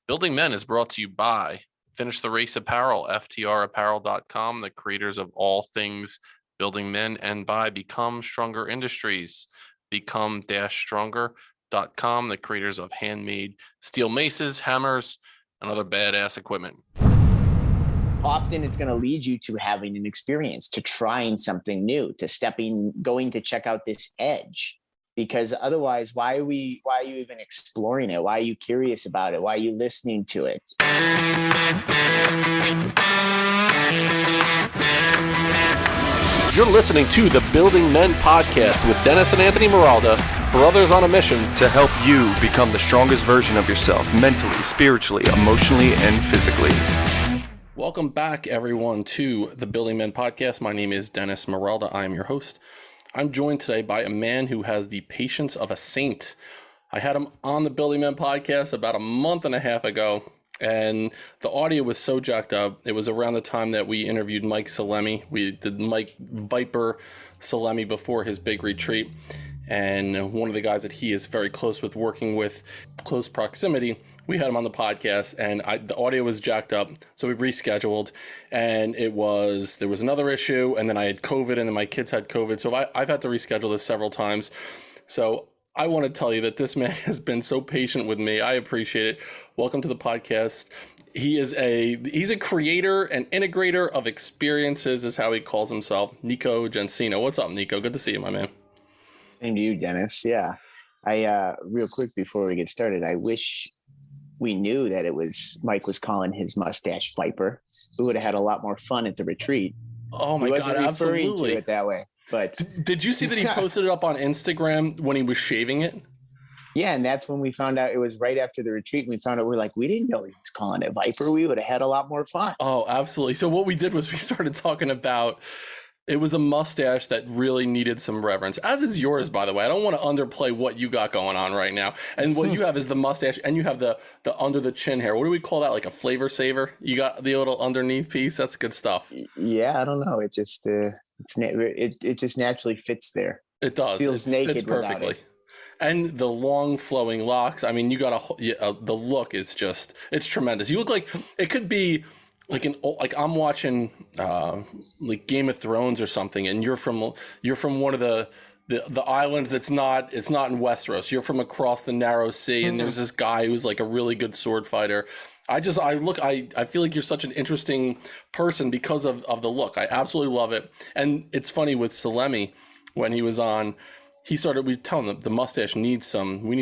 Building Men is brought to you by Finish the Race Apparel, ftrapparel.com, the creators of all things building men, and by Become Stronger Industries, become-stronger.com, the creators of handmade steel maces, hammers, and other badass equipment. Often it's going to lead you to having an experience, to trying something new, to going to check out this edge. Because otherwise, why are you even exploring it? Why are you curious about it? Why are you listening to it? You're listening to the Building Men podcast with Dennis and Anthony Miralda, brothers on a mission to help you become the strongest version of yourself, mentally, spiritually, emotionally, and physically. Welcome back, everyone, to the Building Men podcast. My name is Dennis Miralda. I am your host. I'm joined today by a man who has the patience of a saint. I had him on the Building Men podcast about a month and a half ago, and the audio was so jacked up. It was around the time that we interviewed Mike Salemi. We did Mike Viper Salemi before his big retreat, and one of the guys that he is very close with, working with close proximity, we had him on the podcast, and the audio was jacked up, so we rescheduled, and there was another issue, and then I had COVID, and then my kids had COVID, so I've had to reschedule this several times. So I want to tell you that this man has been so patient with me. I appreciate it. Welcome to the podcast. He's a creator and integrator of experiences, is how he calls himself. Nico Jensino. What's up, Nico? Good to see you, my man. Same to you, Dennis. Yeah. Real quick before we get started, I wish we knew that Mike was calling his mustache Viper. We would have had a lot more fun at the retreat. Oh my God, absolutely. To it that way. But did you see that he posted it up on Instagram when he was shaving it? Yeah, and that's when we found out. It was right after the retreat. We found out, we didn't know he was calling it Viper. We would have had a lot more fun. Oh, absolutely. So what we did was we started talking about, it was a mustache that really needed some reverence, as is yours, by the way. I don't want to underplay what you got going on right now. And what you have is the mustache, and you have the under the chin hair. What do we call that? Like a flavor saver? You got the little underneath piece. That's good stuff. Yeah, I don't know. It just it just naturally fits there. It does. Feels naked. Fits perfectly. It. And the long flowing locks. I mean, you got the look is just, it's tremendous. You look like it could be like I'm watching like Game of Thrones or something, and you're from one of the islands it's not in Westeros. You're from across the narrow sea, and there's this guy who's like a really good sword fighter. I feel like you're such an interesting person because of the look. I absolutely love it. And it's funny with Salemi, when he was on, we tell him that the mustache we need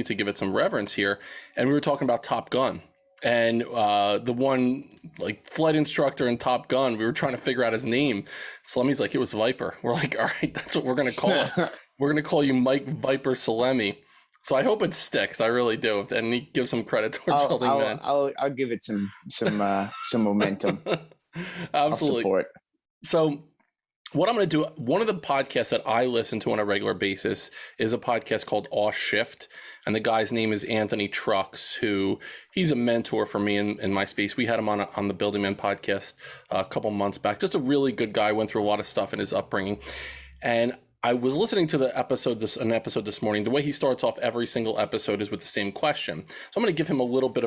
to give it some reverence here. And we were talking about Top Gun. And the one like flight instructor in Top Gun, we were trying to figure out his name. Salemi's like, it was Viper. We're like, all right, that's what we're going to call it. We're going to call you Mike Viper Salemi. So I hope it sticks. I really do. And he gives some credit towards Building Men. I'll give it some momentum. Absolutely. I'll support. So what I'm going to do, one of the podcasts that I listen to on a regular basis is a podcast called Off Shift. And the guy's name is Anthony Trucks, he's a mentor for me in my space. We had him on the Building Men podcast a couple months back. Just a really good guy, went through a lot of stuff in his upbringing. And I was listening to an episode this morning. The way he starts off every single episode is with the same question. So I'm going to give him a little bit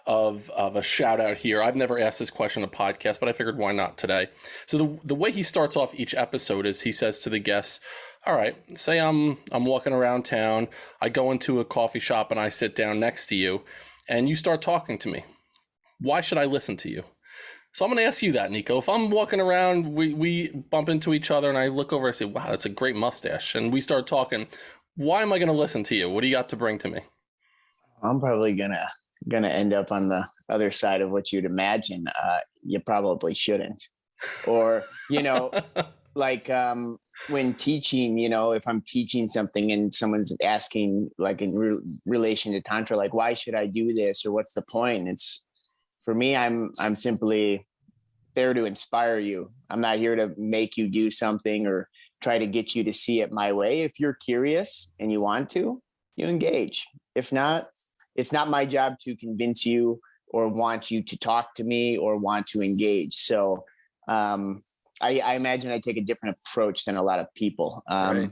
of a shout out here. I've never asked this question on a podcast, but I figured why not today. So the way he starts off each episode is he says to the guests, all right, say I'm walking around town. I go into a coffee shop and I sit down next to you and you start talking to me. Why should I listen to you? So I'm going to ask you that, Nico. If I'm walking around, we bump into each other and I look over and I say, wow, that's a great mustache. And we start talking. Why am I going to listen to you? What do you got to bring to me? I'm probably going to end up on the other side of what you'd imagine. You probably shouldn't. Or, like when teaching, if I'm teaching something and someone's asking like in relation to Tantra, like, why should I do this? Or what's the point? For me, I'm simply there to inspire you. I'm not here to make you do something or try to get you to see it my way. If you're curious and you want to, you engage. If not, it's not my job to convince you or want you to talk to me or want to engage. So I imagine I take a different approach than a lot of people. Right.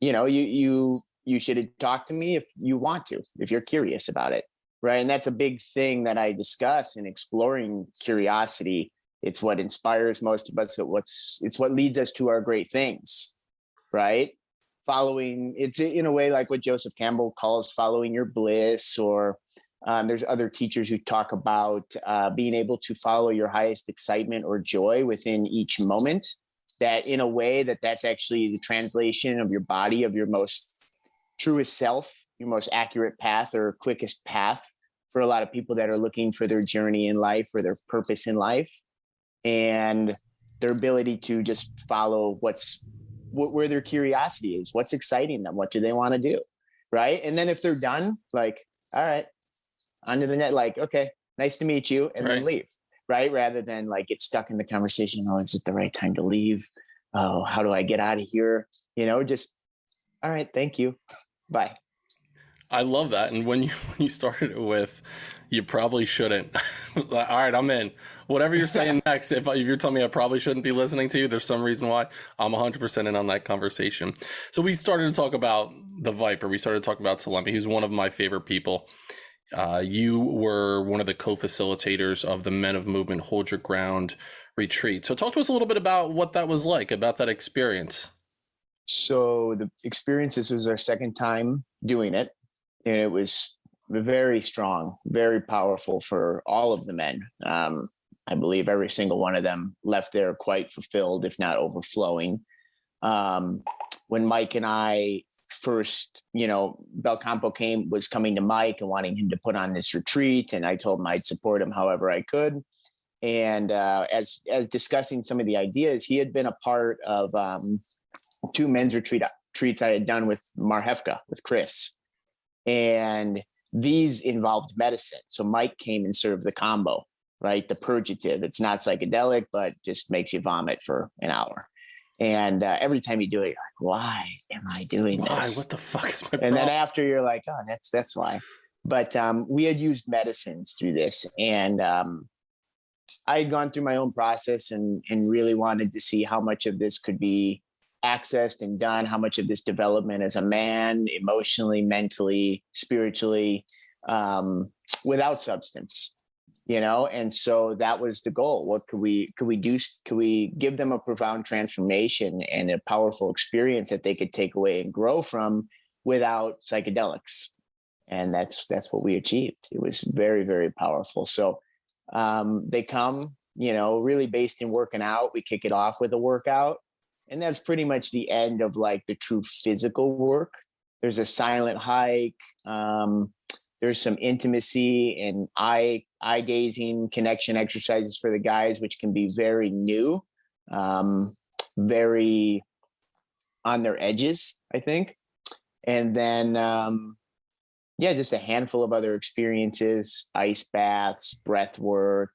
You should talk to me if you want to, if you're curious about it. right? And that's a big thing that I discuss in exploring curiosity. It's what inspires most of us. It's what leads us to our great things, right? Following, it's in a way like what Joseph Campbell calls following your bliss, or there's other teachers who talk about being able to follow your highest excitement or joy within each moment. That in a way that's actually the translation of your body, of your most truest self, your most accurate path or quickest path for a lot of people that are looking for their journey in life or their purpose in life, and their ability to just follow where their curiosity is, what's exciting them, what do they want to do, right? And then if they're done, like, all right, onto the net, like, okay, nice to meet you, and then leave, right? Rather than like get stuck in the conversation. Oh, is it the right time to leave? Oh, how do I get out of here? Just, all right, thank you, bye. I love that. And when you started it with, you probably shouldn't. All right, I'm in. Whatever you're saying next, if you're telling me I probably shouldn't be listening to you, there's some reason why, I'm 100% in on that conversation. So we started to talk about the Viper. We started talking about Salemi, who's one of my favorite people. You were one of the co-facilitators of the Men of Movement Hold Your Ground retreat. So talk to us a little bit about what that was like, about that experience. So the experience, this was our second time doing it. And it was very strong, very powerful for all of the men. I believe every single one of them left there quite fulfilled, if not overflowing. When Mike and I first, Belcampo was coming to Mike and wanting him to put on this retreat, and I told him I'd support him however I could. And as discussing some of the ideas, he had been a part of 2 men's retreats I had done with Mar Hefka, with Chris. And these involved medicine. So Mike came and served the combo, right? The purgative. It's not psychedelic, but just makes you vomit for an hour. And every time you do it, you're like, why am I doing this? What the fuck is my problem? And then after, you're like, oh, that's why. But we had used medicines through this. And I had gone through my own process and really wanted to see how much of this could be accessed and done, how much of this development as a man, emotionally, mentally, spiritually, without substance, and so that was the goal. What could we do? Could we give them a profound transformation and a powerful experience that they could take away and grow from without psychedelics? And that's what we achieved. It was very, very powerful. So they come, really based in working out. We kick it off with a workout. And that's pretty much the end of like the true physical work. There's a silent hike. There's some intimacy and eye gazing connection exercises for the guys, which can be very new, very on their edges, I think. And then, just a handful of other experiences, ice baths, breath work.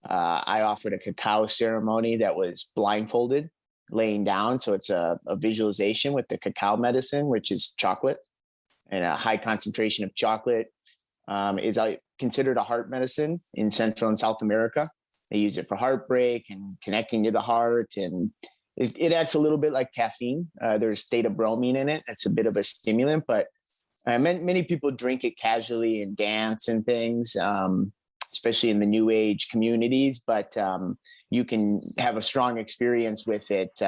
I offered a cacao ceremony that was blindfolded, laying down. So it's a visualization with the cacao medicine, which is chocolate, and a high concentration of chocolate is considered a heart medicine in Central and South America. They use it for heartbreak and connecting to the heart. And it acts a little bit like caffeine. There's theta bromine in it. It's a bit of a stimulant, but many people drink it casually and dance and things, especially in the new age communities. But you can have a strong experience with it,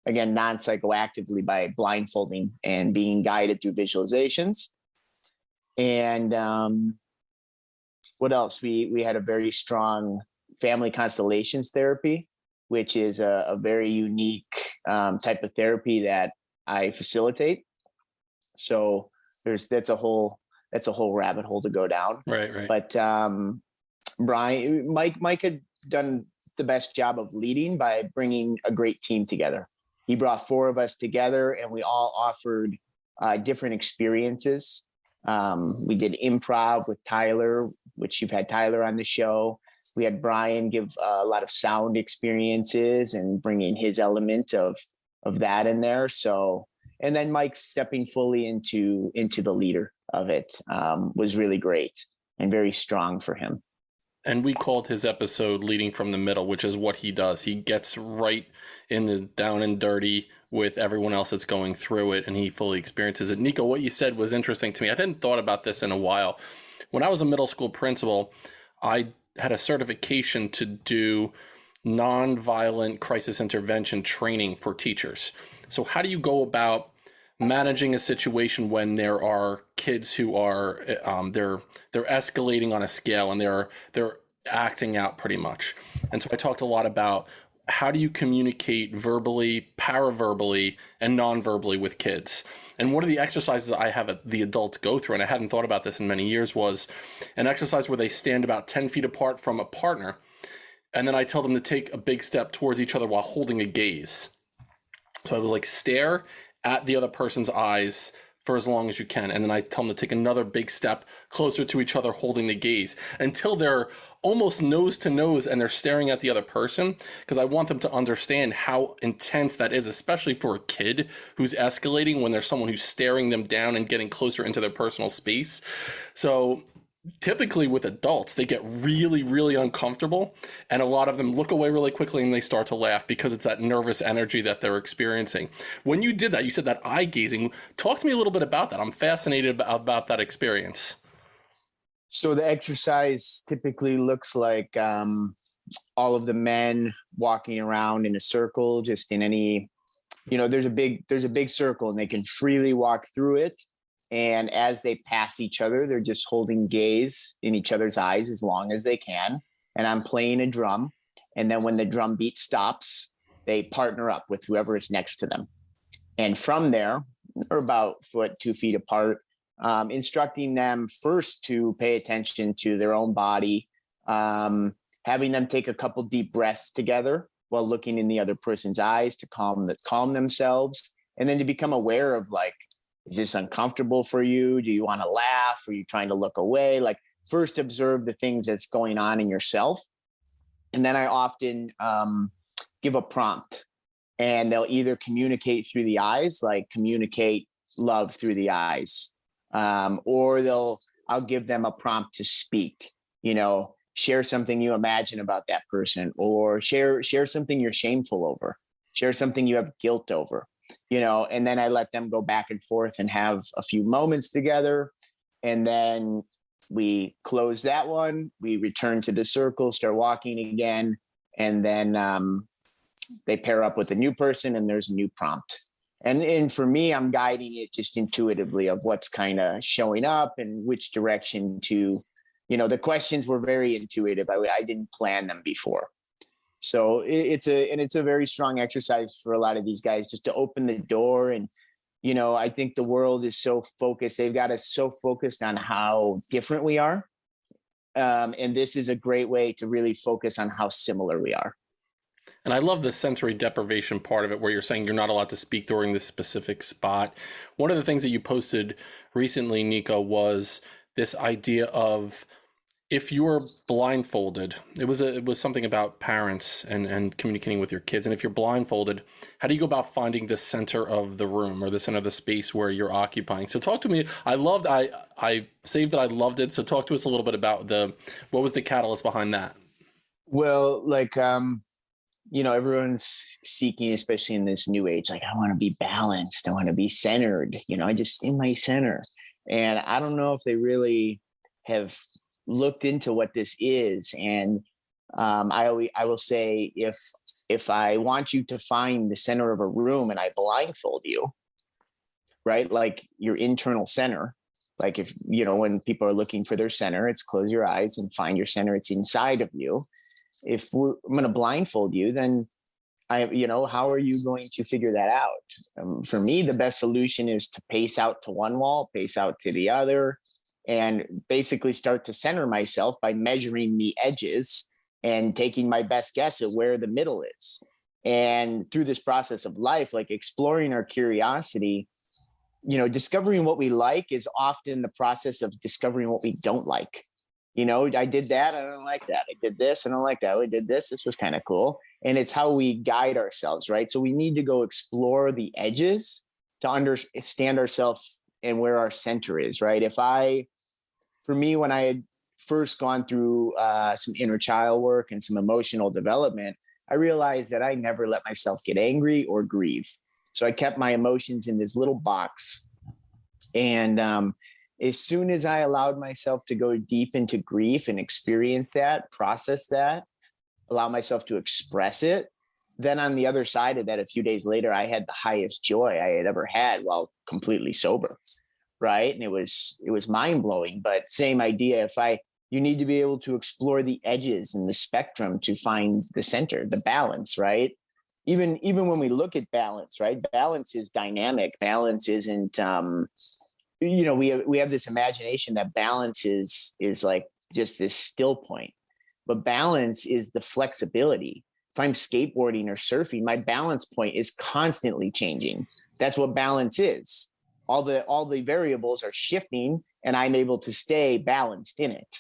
again, non-psychoactively, by blindfolding and being guided through visualizations. And what else? We had a very strong family constellations therapy, which is a very unique type of therapy that I facilitate. So that's a whole rabbit hole to go down. Right. But Mike had done the best job of leading by bringing a great team together. He brought 4 of us together, and we all offered different experiences. We did improv with Tyler, which you've had Tyler on the show. We had Brian give a lot of sound experiences and bringing his element of that in there. So, and then Mike stepping fully into the leader of it was really great and very strong for him. And we called his episode Leading from the Middle, which is what he does. He gets right in the down and dirty with everyone else that's going through it, and he fully experiences it. Nico, what you said was interesting to me. I hadn't thought about this in a while. when I was a middle school principal, I had a certification to do nonviolent crisis intervention training for teachers. So how do you go about managing a situation when there are kids who are they're escalating on a scale and they're acting out pretty much? And so I talked a lot about how do you communicate verbally, paraverbally, and non-verbally with kids. And one of the exercises I have the adults go through, and I hadn't thought about this in many years, was an exercise where they stand about 10 feet apart from a partner, and then I tell them to take a big step towards each other while holding a gaze. So I was like, stare at the other person's eyes for as long as you can. And then I tell them to take another big step closer to each other, holding the gaze until they're almost nose to nose and they're staring at the other person, because I want them to understand how intense that is, especially for a kid who's escalating, when there's someone who's staring them down and getting closer into their personal space. So typically with adults, they get really, really uncomfortable, and a lot of them look away really quickly and they start to laugh because it's that nervous energy that they're experiencing. When you did that, you said that eye gazing. Talk to me a little bit about that. I'm fascinated about that experience. So the exercise typically looks like all of the men walking around in a circle, just in any, there's a big circle and they can freely walk through it. And as they pass each other, they're just holding gaze in each other's eyes as long as they can. And I'm playing a drum. And then when the drum beat stops, they partner up with whoever is next to them. And from there, or about 2 feet apart, instructing them first to pay attention to their own body, having them take a couple deep breaths together while looking in the other person's eyes to calm themselves. And then to become aware of, like, is this uncomfortable for you? Do you want to laugh? Are you trying to look away? Like, first observe the things that's going on in yourself. And then I often give a prompt, and they'll either communicate through the eyes, like communicate love through the eyes, or I'll give them a prompt to speak, share something you imagine about that person, or share something you're shameful over, share something you have guilt over. And then I let them go back and forth and have a few moments together. And then we close that one. We return to the circle, start walking again. And then they pair up with a new person and there's a new prompt. And for me, I'm guiding it just intuitively of what's kind of showing up and which direction to, the questions were very intuitive. I didn't plan them before. So it's a very strong exercise for a lot of these guys, just to open the door. And, I think the world is so focused. They've got us so focused on how different we are. And this is a great way to really focus on how similar we are. And I love the sensory deprivation part of it, where you're saying you're not allowed to speak during this specific spot. One of the things that you posted recently, Nico, was this idea of, if you're blindfolded, it was something about parents and communicating with your kids. And if you're blindfolded, how do you go about finding the center of the room or the center of the space where you're occupying? So talk to me. I saved that. I loved it. So talk to us a little bit about what was the catalyst behind that? Well, everyone's seeking, especially in this new age, like, I want to be balanced. I want to be centered, I just in my center. And I don't know if they really have looked into what this is. And I will say, if I want you to find the center of a room and I blindfold you, right, like your internal center, like if when people are looking for their center, it's close your eyes and find your center. It's inside of you. I'm going to blindfold you, then how are you going to figure that out? For me, the best solution is to pace out to one wall, pace out to the other, and basically start to center myself by measuring the edges and taking my best guess at where the middle is. And through this process of life, like exploring our curiosity, discovering what we like is often the process of discovering what we don't like. I did that, I don't like that. I did this, I don't like that. We did this was kind of cool. And it's how we guide ourselves, right? So we need to go explore the edges to understand ourselves and where our center is, right? For me, when I had first gone through some inner child work and some emotional development, I realized that I never let myself get angry or grieve. So I kept my emotions in this little box. And as soon as I allowed myself to go deep into grief and experience that, process that, allow myself to express it, then on the other side of that, a few days later, I had the highest joy I had ever had while completely sober. Right. And it was mind blowing, but same idea. You need to be able to explore the edges and the spectrum to find the center, the balance, right? Even when we look at balance, right? Balance is dynamic. Balance isn't, we have this imagination that balance is like just this still point, but balance is the flexibility. If I'm skateboarding or surfing, my balance point is constantly changing. That's what balance is. All the variables are shifting, and I'm able to stay balanced in it.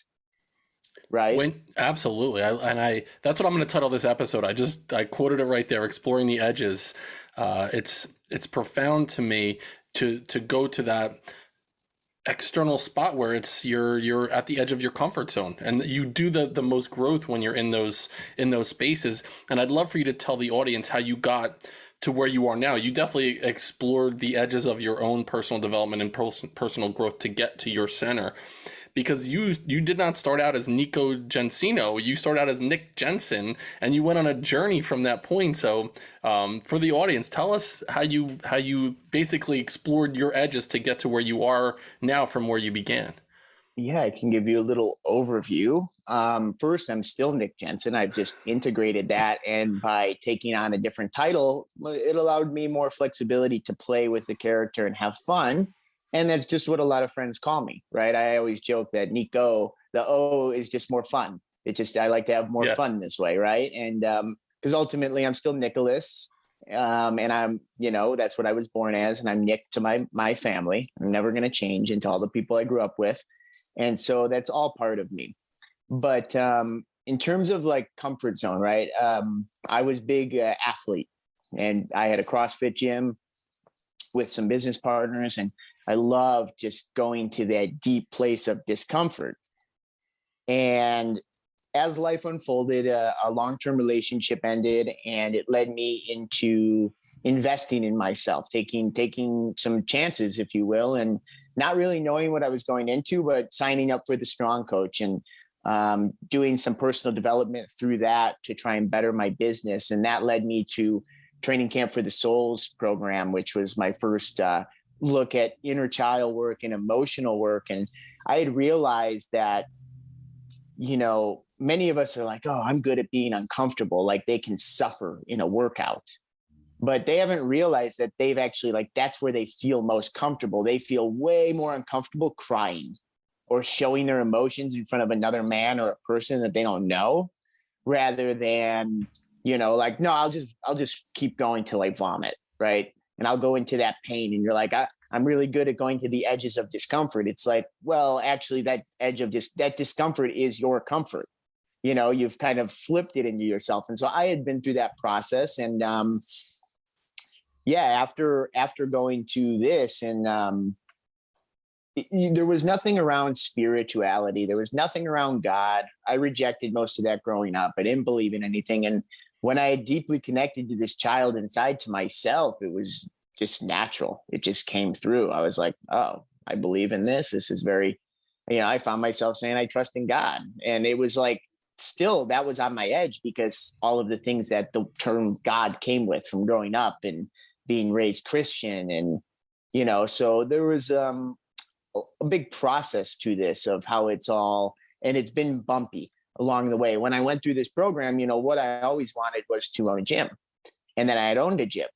Right. Absolutely. That's what I'm going to title this episode. I quoted it right there, exploring the edges. It's profound to me to go to that external spot where it's you're at the edge of your comfort zone, and you do the most growth when you're in those spaces. And I'd love for you to tell the audience how you got to where you are now. You definitely explored the edges of your own personal development and personal growth to get to your center, because you did not start out as Nico Jensino. You started out as Nick Jensen, and you went on a journey from that point. So for the audience, tell us how you basically explored your edges to get to where you are now from where you began. Yeah, I can give you a little overview. First, I'm still Nick Jensen. I've just integrated that. And by taking on a different title, it allowed me more flexibility to play with the character and have fun. And that's just what a lot of friends call me, right? I always joke that Nico, the O is just more fun. I like to have more fun this way, right? And because ultimately I'm still Nicholas. And I'm, that's what I was born as. And I'm Nick to my family. I'm never going to change into all the people I grew up with. And so that's all part of me. But in terms of like comfort zone, right? I was big athlete, and I had a CrossFit gym with some business partners, and I love just going to that deep place of discomfort. And as life unfolded, a long-term relationship ended, and it led me into investing in myself, taking some chances, if you will, and not really knowing what I was going into, but signing up for the Strong Coach and doing some personal development through that to try and better my business. And that led me to Training Camp for the Souls program, which was my first look at inner child work and emotional work. And I had realized that, many of us are like, oh, I'm good at being uncomfortable. Like they can suffer in a workout. But they haven't realized that they've actually, that's where they feel most comfortable. They feel way more uncomfortable crying or showing their emotions in front of another man or a person that they don't know, rather than, no, I'll just keep going till I vomit, right? And I'll go into that pain. And you're like, I'm really good at going to the edges of discomfort. It's like, well, actually that edge of that discomfort is your comfort. You've kind of flipped it into yourself. And so I had been through that process, and after going to this, and there was nothing around spirituality. There was nothing around God. I rejected most of that growing up. I didn't believe in anything. And when I had deeply connected to this child inside to myself, it was just natural. It just came through. I was like, oh, I believe in this. This is very, I found myself saying I trust in God. And it was like, still, that was on my edge, because all of the things that the term God came with from growing up and being raised Christian. And, so there was a big process to this of how it's all, and it's been bumpy along the way. When I went through this program, what I always wanted was to own a gym. And then I had owned a gym.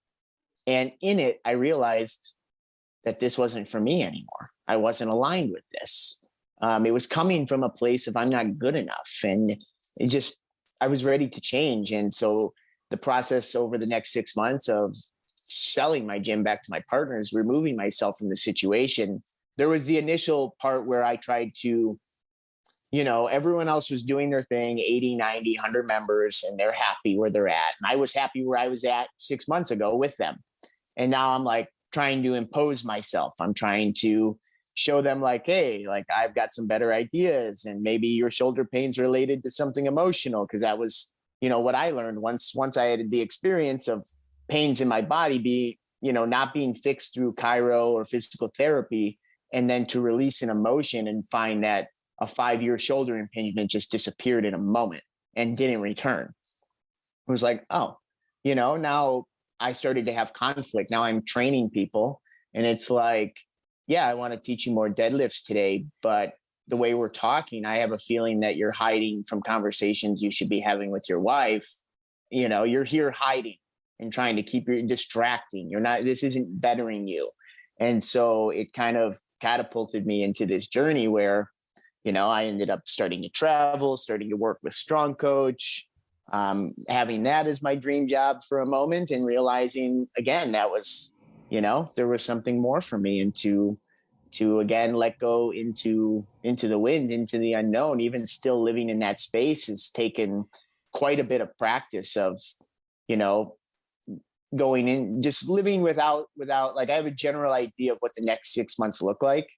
And in it, I realized that this wasn't for me anymore. I wasn't aligned with this. It was coming from a place of I'm not good enough. And I was ready to change. And so the process over the next 6 months of selling my gym back to my partners, removing myself from the situation, there was the initial part where I tried to, everyone else was doing their thing, 80, 90, 100 members, and they're happy where they're at. And I was happy where I was at 6 months ago with them. And now I'm like trying to impose myself. I'm trying to show them hey, I've got some better ideas, and maybe your shoulder pain's related to something emotional. Cause that was, what I learned once I had the experience of pains in my body not being fixed through chiro or physical therapy. and then to release an emotion and find that a 5-year shoulder impingement just disappeared in a moment and didn't return. It was like, oh, now I started to have conflict. Now I'm training people, and it's like, yeah, I want to teach you more deadlifts today, but the way we're talking, I have a feeling that you're hiding from conversations you should be having with your wife. You're here hiding and trying to keep you distracting. This isn't bettering you. And so it kind of catapulted me into this journey where, I ended up starting to travel, starting to work with Strong Coach, having that as my dream job for a moment, and realizing again, that was, there was something more for me, and to again, let go into the wind, into the unknown. Even still living in that space has taken quite a bit of practice of, going in, just living without, like, I have a general idea of what the next 6 months look like,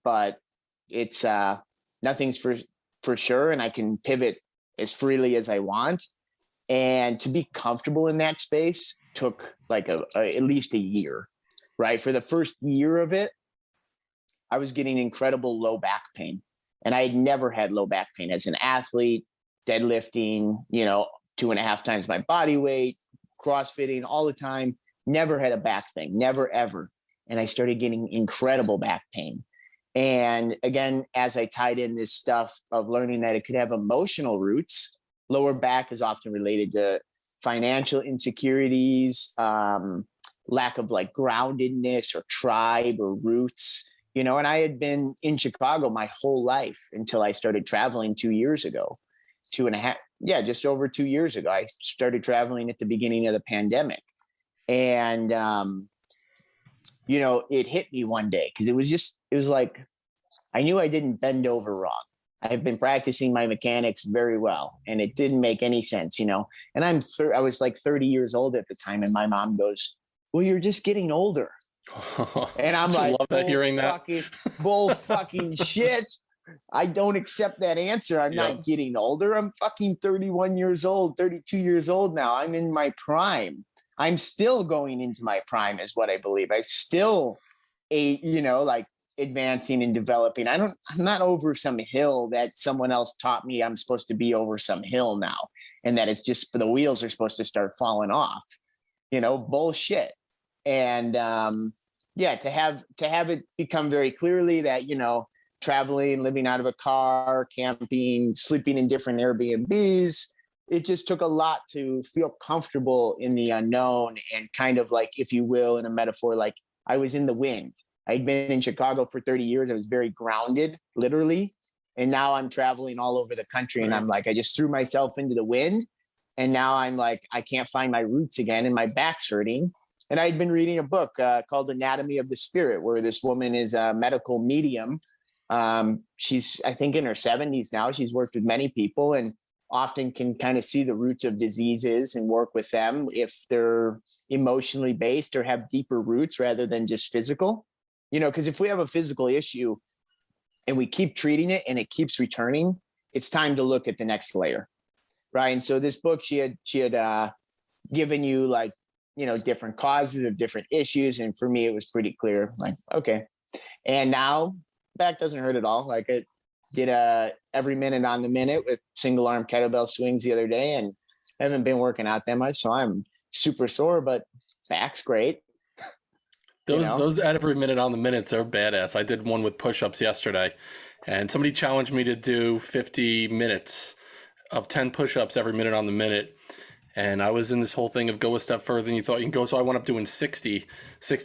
but it's, nothing's for sure. And I can pivot as freely as I want. And to be comfortable in that space took like at least a year, right? For the first year of it, I was getting incredible low back pain. And I had never had low back pain as an athlete, deadlifting, 2.5 times my body weight, CrossFitting all the time, never had a back thing, never, ever. And I started getting incredible back pain. And again, as I tied in this stuff of learning that it could have emotional roots, lower back is often related to financial insecurities, lack of like groundedness or tribe or roots, and I had been in Chicago my whole life until I started traveling 2 years ago, 2.5. Yeah, just over 2 years ago. I started traveling at the beginning of the pandemic. And, it hit me one day because it was like, I knew I didn't bend over wrong. I've been practicing my mechanics very well, and it didn't make any sense, And I was like 30 years old at the time. And my mom goes, well, you're just getting older. And I'm like, love that, hearing that. Bull fucking shit. I don't accept that answer. I'm not getting older. I'm fucking 31 years old, 32 years old now. I'm in my prime. I'm still going into my prime is what I believe. I still, like advancing and developing. I'm not over some hill that someone else taught me I'm supposed to be over some hill now. And that it's just, the wheels are supposed to start falling off, bullshit. And, to have it become very clearly that, traveling, living out of a car, camping, sleeping in different Airbnbs, it just took a lot to feel comfortable in the unknown, and kind of like, if you will, in a metaphor, like I was in the wind. I'd been in Chicago for 30 years. I was very grounded, literally. And now I'm traveling all over the country, and I'm like, I just threw myself into the wind. And now I'm like, I can't find my roots again, and my back's hurting. And I'd been reading a book called Anatomy of the Spirit, where this woman is a medical medium. She's, I think, in her 70s now. She's worked with many people and often can kind of see the roots of diseases and work with them if they're emotionally based or have deeper roots rather than just physical. Because if we have a physical issue and we keep treating it and it keeps returning, it's time to look at the next layer, right? And so this book, she had given you like, different causes of different issues. And for me, it was pretty clear, like, okay. And now back doesn't hurt at all. Like, I did every minute on the minute with single arm kettlebell swings the other day, and I haven't been working out that much. So I'm super sore, but back's great. Those every minute on the minutes are badass. I did one with push-ups yesterday, and somebody challenged me to do 50 minutes of 10 push-ups every minute on the minute. And I was in this whole thing of go a step further than you thought you can go. So I went up doing 60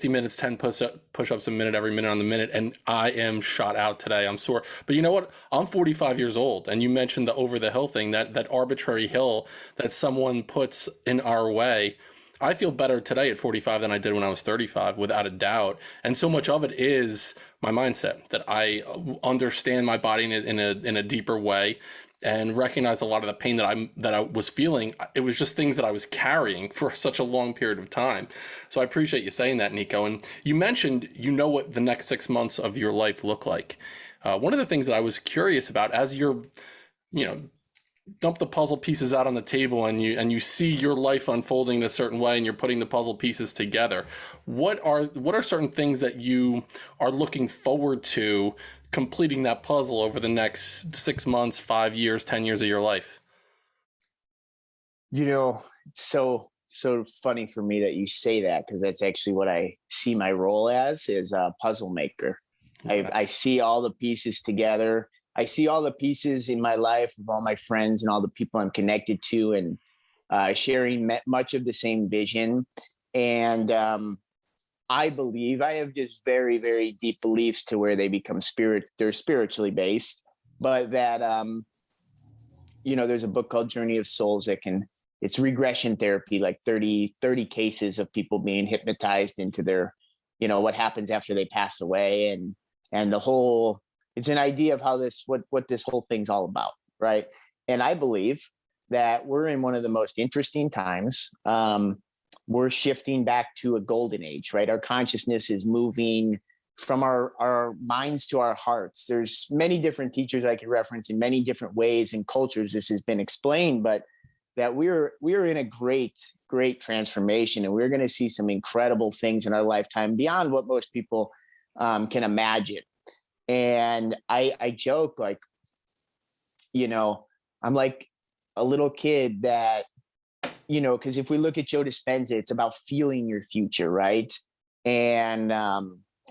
minutes, 10 push-ups a minute, every minute on the minute. And I am shot out today. I'm sore. But you know what? I'm 45 years old. And you mentioned the over the hill thing, that arbitrary hill that someone puts in our way. I feel better today at 45 than I did when I was 35, without a doubt. And so much of it is my mindset, that I understand my body in a deeper way, and recognize a lot of the pain that I was feeling. It was just things that I was carrying for such a long period of time. So I appreciate you saying that, Nico. And you mentioned, what the next 6 months of your life look like. One of the things that I was curious about as you're, dump the puzzle pieces out on the table and you see your life unfolding in a certain way and you're putting the puzzle pieces together, what are certain things that you are looking forward to completing that puzzle over the next 6 months, 5 years, 10 years of your life? It's so funny for me that you say that, because that's actually what I see my role as, is a puzzle maker. I see all the pieces together. I see all the pieces in my life of all my friends and all the people I'm connected to, and sharing much of the same vision. And I believe I have just very, very deep beliefs to where they become they're spiritually based, but that, there's a book called Journey of Souls it's regression therapy, like 30 cases of people being hypnotized into their, what happens after they pass away. And it's an idea of how what this whole thing's all about. Right. And I believe that we're in one of the most interesting times. We're shifting back to a golden age, right? Our consciousness is moving from our minds to our hearts. There's many different teachers I could reference in many different ways and cultures. This has been explained, but that we're in a great transformation, and we're going to see some incredible things in our lifetime beyond what most people can imagine. And I joke, like, I'm like a little kid that, because if we look at Joe Dispenza, it's about feeling your future, right? And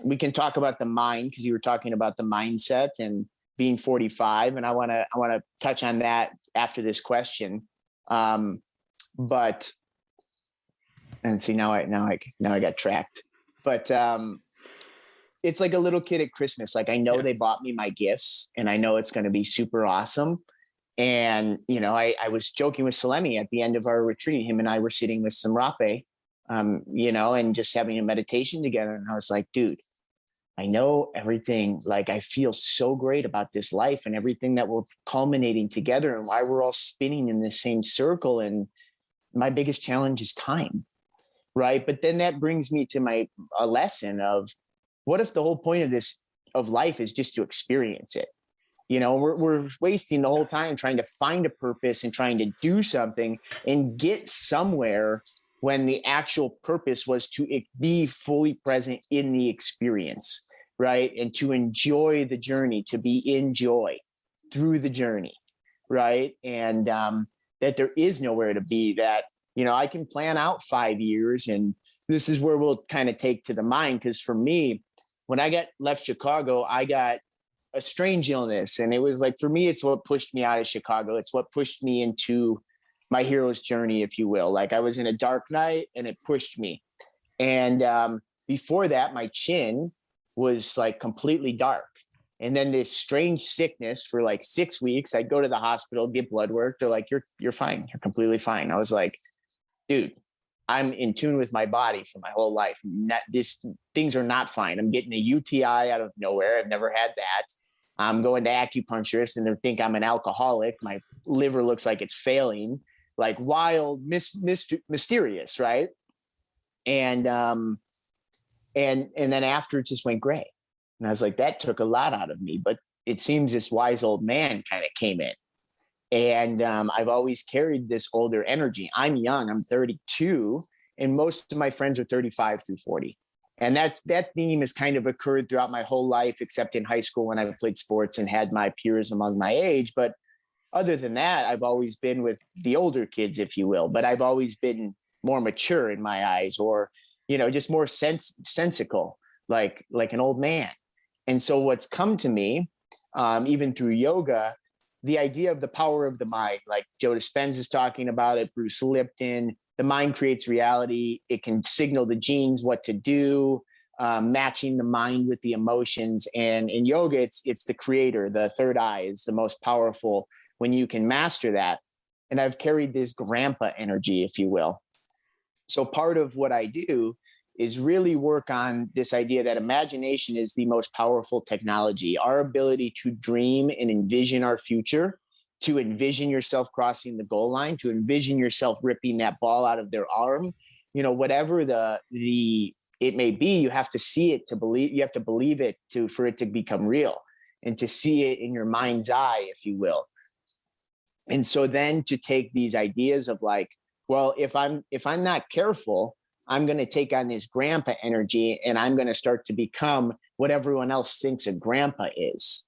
we can talk about the mind, because you were talking about the mindset and being 45, and I want to touch on that after this question. But and see, now I got tracked. But it's like a little kid at Christmas. Like, I know they bought me my gifts, and I know it's going to be super awesome. And, I was joking with Salemi at the end of our retreat. Him and I were sitting with some rape, and just having a meditation together. And I was like, dude, I know everything. Like, I feel so great about this life and everything that we're culminating together, and why we're all spinning in the same circle. And my biggest challenge is time. Right. But then that brings me to a lesson of, what if the whole point of life is just to experience it? We're wasting the whole time trying to find a purpose and trying to do something and get somewhere, when the actual purpose was to be fully present in the experience, right? And to enjoy the journey, to be in joy through the journey, right? And that there is nowhere to be, that, I can plan out 5 years, and this is where we'll kind of take to the mind. Because for me, when I left Chicago, I got a strange illness. And it was like, for me, it's what pushed me out of Chicago. It's what pushed me into my hero's journey, if you will. Like, I was in a dark night, and it pushed me. And before that, my chin was like completely dark. And then this strange sickness for like 6 weeks. I'd go to the hospital, get blood work. They're like, you're fine. You're completely fine. I was like, dude, I'm in tune with my body for my whole life. Things are not fine. I'm getting a UTI out of nowhere. I've never had that. I'm going to acupuncturist, and they think I'm an alcoholic. My liver looks like it's failing, like wild, mysterious, right? And then after, it just went gray. And I was like, that took a lot out of me. But it seems this wise old man kind of came in. And I've always carried this older energy. I'm young, I'm 32, and most of my friends are 35 through 40. And that theme has kind of occurred throughout my whole life, except in high school when I played sports and had my peers among my age. But other than that, I've always been with the older kids, if you will. But I've always been more mature in my eyes, or, just more sensical, like an old man. And so what's come to me, even through yoga, the idea of the power of the mind, like Joe Dispenza is talking about it, Bruce Lipton, the mind creates reality. It can signal the genes what to do, matching the mind with the emotions. And in yoga, it's the creator. The third eye is the most powerful when you can master that. And I've carried this grandpa energy, if you will. So part of what I do is really work on this idea that imagination is the most powerful technology. Our ability to dream and envision our future, to envision yourself crossing the goal line, to envision yourself ripping that ball out of their arm, whatever it may be, you have to see it to believe, you have to believe it for it to become real, and to see it in your mind's eye, if you will. And so then to take these ideas of like, well, if I'm not careful, I'm going to take on this grandpa energy and I'm going to start to become what everyone else thinks a grandpa is.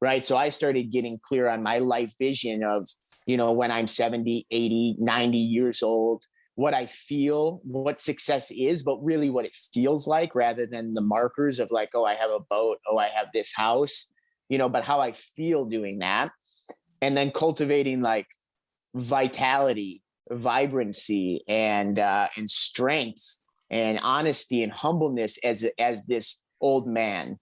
Right. So I started getting clear on my life vision of, when I'm 70, 80, 90 years old, what I feel, what success is, but really what it feels like, rather than the markers of like, oh, I have a boat, oh, I have this house, but how I feel doing that. And then cultivating like vitality, vibrancy, and strength and honesty and humbleness as this old man,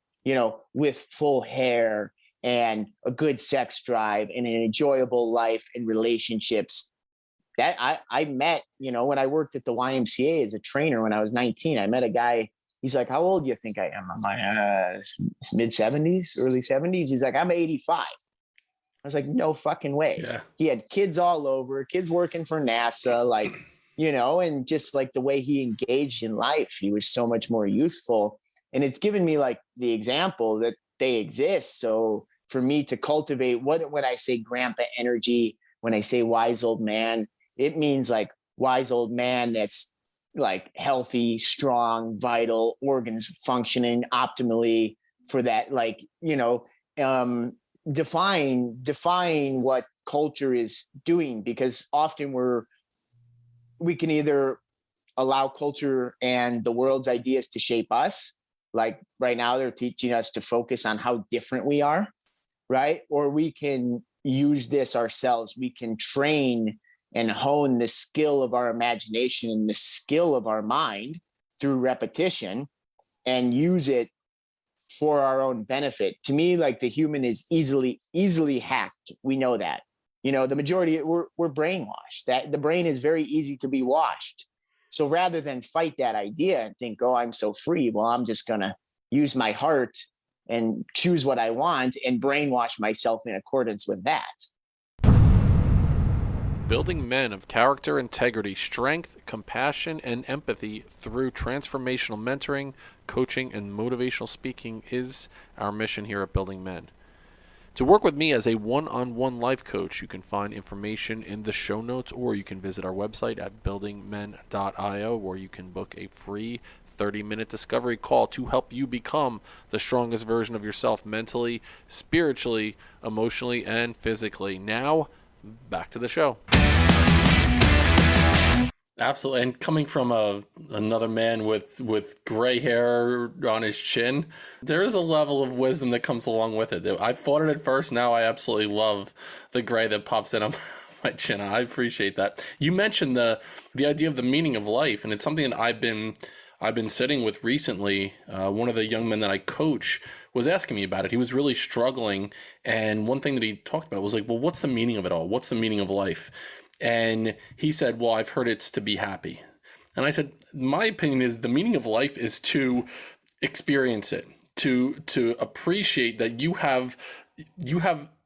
with full hair and a good sex drive and an enjoyable life and relationships. That I met, when I worked at the YMCA as a trainer when I was 19, I met a guy. He's like, how old do you think I am? I'm like, mid 70s, early 70s. He's like, I'm 85. I was like, no fucking way. Yeah. He had kids all over, kids working for NASA, like, and just like the way he engaged in life, he was so much more youthful. And it's given me like the example that they exist. So for me to cultivate, when I say grandpa energy, when I say wise old man, it means like wise old man that's like healthy, strong, vital, organs functioning optimally for that, like, define what culture is doing, because often we can either allow culture and the world's ideas to shape us. Like right now, they're teaching us to focus on how different we are, right? Or we can use this ourselves. We can train and hone the skill of our imagination and the skill of our mind through repetition and use it for our own benefit. To me, like the human is easily hacked. We know that, the majority, we're brainwashed, that the brain is very easy to be washed. So rather than fight that idea and think, oh, I'm so free, well, I'm just going to use my heart and choose what I want and brainwash myself in accordance with that. Building men of character, integrity, strength, compassion, and empathy through transformational mentoring, coaching, and motivational speaking is our mission here at Building Men. To work with me as a one-on-one life coach, you can find information in the show notes, or you can visit our website at buildingmen.io, where you can book a free 30-minute discovery call to help you become the strongest version of yourself mentally, spiritually, emotionally, and physically. Now, back to the show. Absolutely. And coming from another man with gray hair on his chin, there is a level of wisdom that comes along with it. I fought it at first. Now I absolutely love the gray that pops in on my chin. I appreciate that. You mentioned the idea of the meaning of life, and it's something that I've been sitting with recently. One of the young men that I coach was asking me about it. He was really struggling. And one thing that he talked about was like, well, what's the meaning of it all? What's the meaning of life? And he said, well, I've heard it's to be happy. And I said, my opinion is the meaning of life is to experience it, to appreciate that you have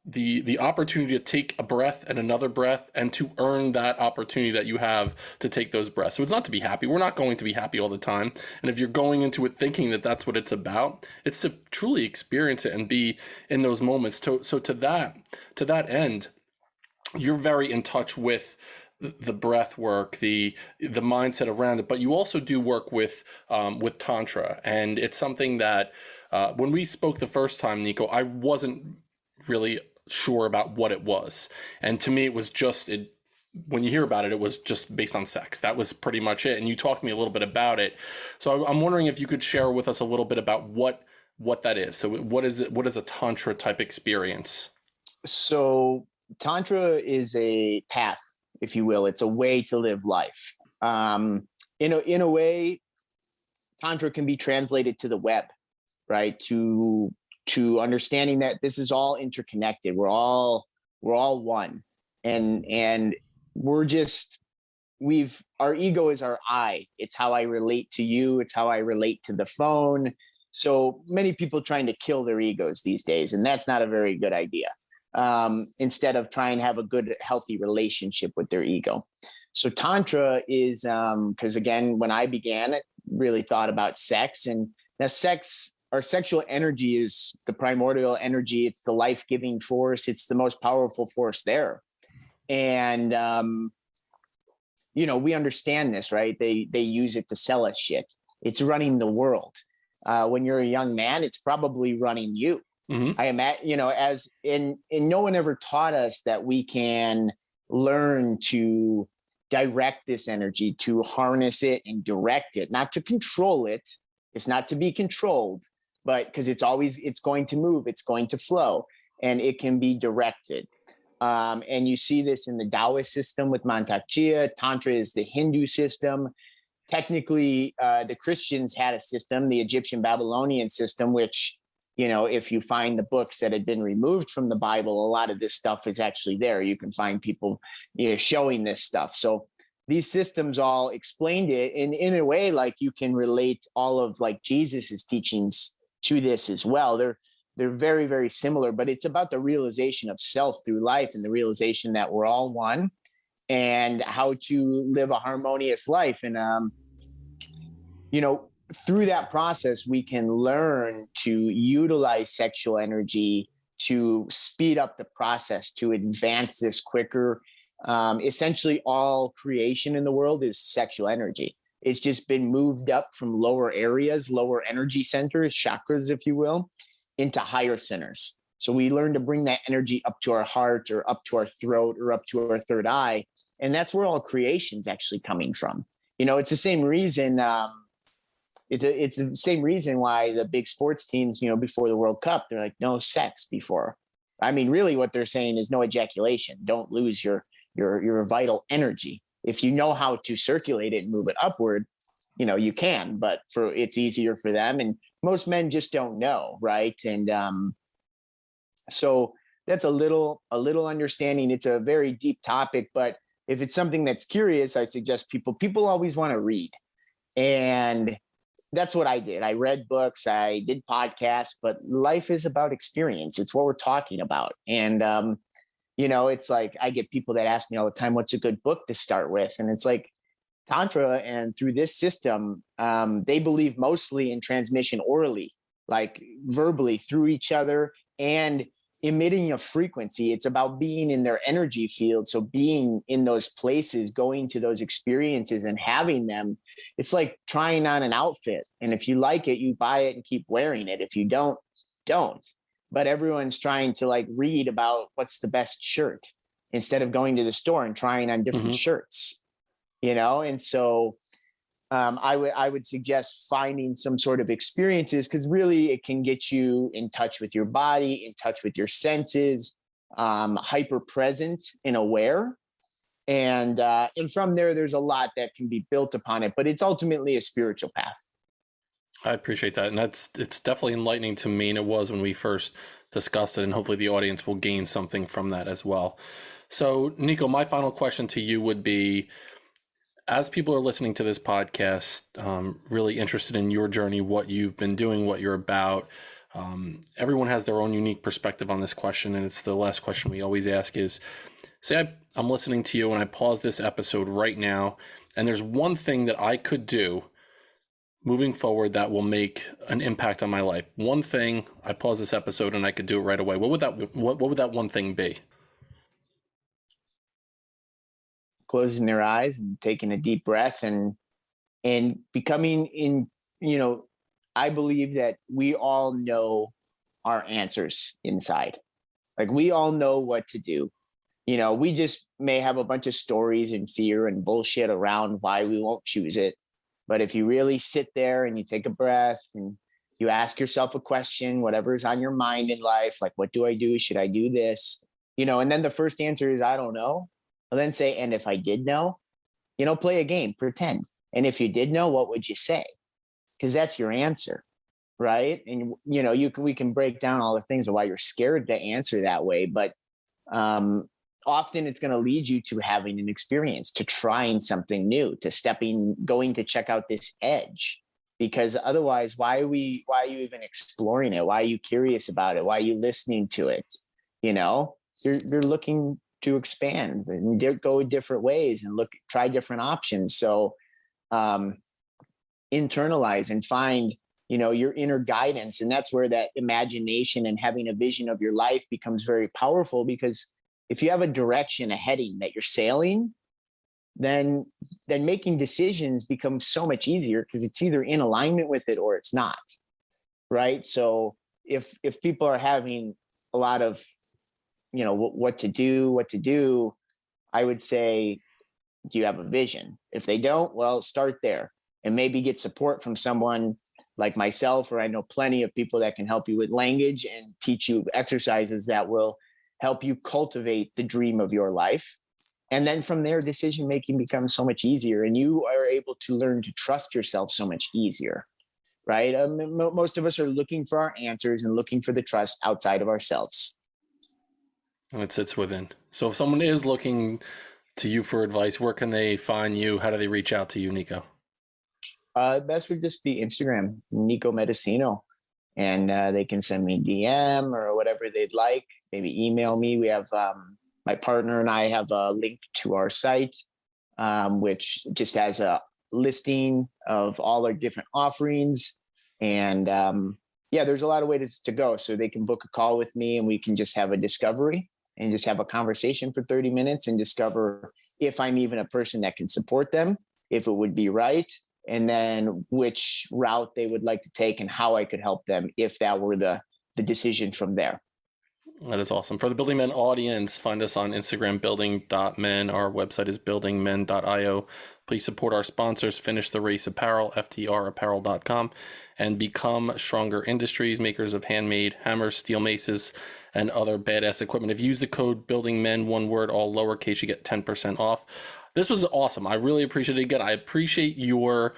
the opportunity to take a breath and another breath, and to earn that opportunity that you have to take those breaths. So it's not to be happy. We're not going to be happy all the time. And if you're going into it thinking that that's what it's about, it's to truly experience it and be in those moments. So to that end, you're very in touch with the breath work, the mindset around it, but you also do work with Tantra. And it's something that when we spoke the first time, Nico, I wasn't really sure about what it was. And to me, it was just, when you hear about it, it was just based on sex. That was pretty much it. And you talked to me a little bit about it. So I'm wondering if you could share with us a little bit about what that is. So what is it? What is a Tantra type experience? So Tantra is a path, if you will. It's a way to live life. In a way, Tantra can be translated to the web, right? To understanding that this is all interconnected. We're all one, and our ego is our I. It's how I relate to you. It's how I relate to the phone. So many people trying to kill their egos these days, and that's not a very good idea. Instead of trying to have a good, healthy relationship with their ego. So Tantra is, because again, when I began, it really thought about sex, and that our sexual energy is the primordial energy. It's the life-giving force. It's the most powerful force there. And, we understand this, right? They use it to sell us shit. It's running the world. When you're a young man, it's probably running you. Mm-hmm. I imagine, and no one ever taught us that we can learn to direct this energy, to harness it and direct it, not to control it. It's not to be controlled, but because it's going to move, it's going to flow, and it can be directed. And you see this in the Taoist system with Mantak Chia. Tantra is the Hindu system. Technically, the Christians had a system, the Egyptian Babylonian system, which, if you find the books that had been removed from the Bible, a lot of this stuff is actually there. You can find people showing this stuff. So these systems all explained it. And in a way, like, you can relate all of like Jesus's teachings to this as well. They're very, very similar, but it's about the realization of self through life and the realization that we're all one and how to live a harmonious life. And, through that process, we can learn to utilize sexual energy to speed up the process, to advance this quicker. Essentially, all creation in the world is sexual energy. It's just been moved up from lower areas, lower energy centers, chakras, if you will, into higher centers. So we learn to bring that energy up to our heart or up to our throat or up to our third eye. And that's where all creation's actually coming from. It's the same reason. It's the same reason why the big sports teams, before the World Cup, they're like, no sex before. I mean, really what they're saying is no ejaculation. Don't lose your vital energy. If you know how to circulate it and move it upward, you can, but it's easier for them. And most men just don't know. Right. And so that's a little understanding. It's a very deep topic, but if it's something that's curious, I suggest people always want to read. And that's what I did. I read books, I did podcasts, but life is about experience. It's what we're talking about. And, it's like, I get people that ask me all the time, what's a good book to start with? And it's like Tantra, and through this system, they believe mostly in transmission orally, like verbally through each other and emitting a frequency. It's about being in their energy field. So being in those places, going to those experiences and having them, it's like trying on an outfit. And if you like it, you buy it and keep wearing it. If you don't. But everyone's trying to like read about what's the best shirt instead of going to the store and trying on different shirts, And so I would suggest finding some sort of experiences, because really it can get you in touch with your body, in touch with your senses, hyper present and aware. And from there's a lot that can be built upon it, but it's ultimately a spiritual path. I appreciate that. And it's definitely enlightening to me. And it was when we first discussed it, and hopefully the audience will gain something from that as well. So Nico, my final question to you would be, as people are listening to this podcast, really interested in your journey, what you've been doing, what you're about, everyone has their own unique perspective on this question. And it's the last question we always ask is, say I'm listening to you and I pause this episode right now, and there's one thing that I could do moving forward that will make an impact on my life. One thing, I pause this episode and I could do it right away. What would that one thing be? Closing their eyes and taking a deep breath and becoming I believe that we all know our answers inside. Like, we all know what to do. We just may have a bunch of stories and fear and bullshit around why we won't choose it. But if you really sit there and you take a breath and you ask yourself a question, whatever is on your mind in life, like, what do I do? Should I do this? And then the first answer is, I don't know. I'll then say, and if I did know, play a game, pretend. And if you did know, what would you say? Because that's your answer, right? And, we can break down all the things of why you're scared to answer that way. But often it's going to lead you to having an experience, to trying something new, to going to check out this edge. Because otherwise, why are you even exploring it? Why are you curious about it? Why are you listening to it? You're looking to expand and go different ways and try different options. So internalize and find, your inner guidance. And that's where that imagination and having a vision of your life becomes very powerful, because if you have a direction, a heading that you're sailing, then making decisions becomes so much easier because it's either in alignment with it or it's not. Right. So if people are having a lot of, what to do, I would say, do you have a vision? If they don't, well, start there and maybe get support from someone like myself, or I know plenty of people that can help you with language and teach you exercises that will help you cultivate the dream of your life. And then from there, decision making becomes so much easier, and you are able to learn to trust yourself so much easier, right? Most of us are looking for our answers and looking for the trust outside of ourselves. And it sits within. So if someone is looking to you for advice, where can they find you? How do they reach out to you, Nico? Best would just be Instagram, Nico Jensino, and they can send me DM or whatever they'd like. Maybe email me. We have my partner and I have a link to our site, which just has a listing of all our different offerings. And there's a lot of ways to go. So they can book a call with me and we can just have a discovery and just have a conversation for 30 minutes and discover if I'm even a person that can support them, if it would be right, and then which route they would like to take and how I could help them if that were the decision from there. That is awesome. For the Building Men audience, find us on Instagram, building.men. Our website is buildingmen.io. Please support our sponsors, Finish the Race Apparel, ftrapparel.com, and Become Stronger Industries, makers of handmade hammers, steel maces, and other badass equipment. If you use the code BUILDINGMEN, one word, all lowercase, you get 10% off. This was awesome. I really appreciate it. Again, I appreciate your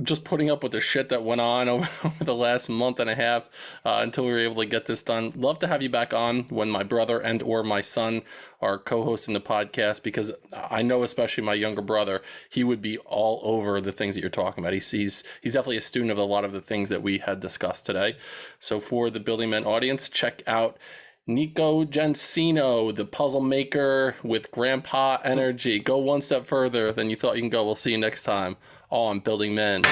just putting up with the shit that went on over the last month and a half until we were able to get this done. Love to have you back on when my brother and or my son are co-hosting the podcast, because I know especially my younger brother, he would be all over the things that you're talking about. He's definitely a student of a lot of the things that we had discussed today. So for the Building Men audience, check out Nico Jensino, the puzzle maker with grandpa energy. Go one step further than you thought you can go. We'll see you next time on Building Men.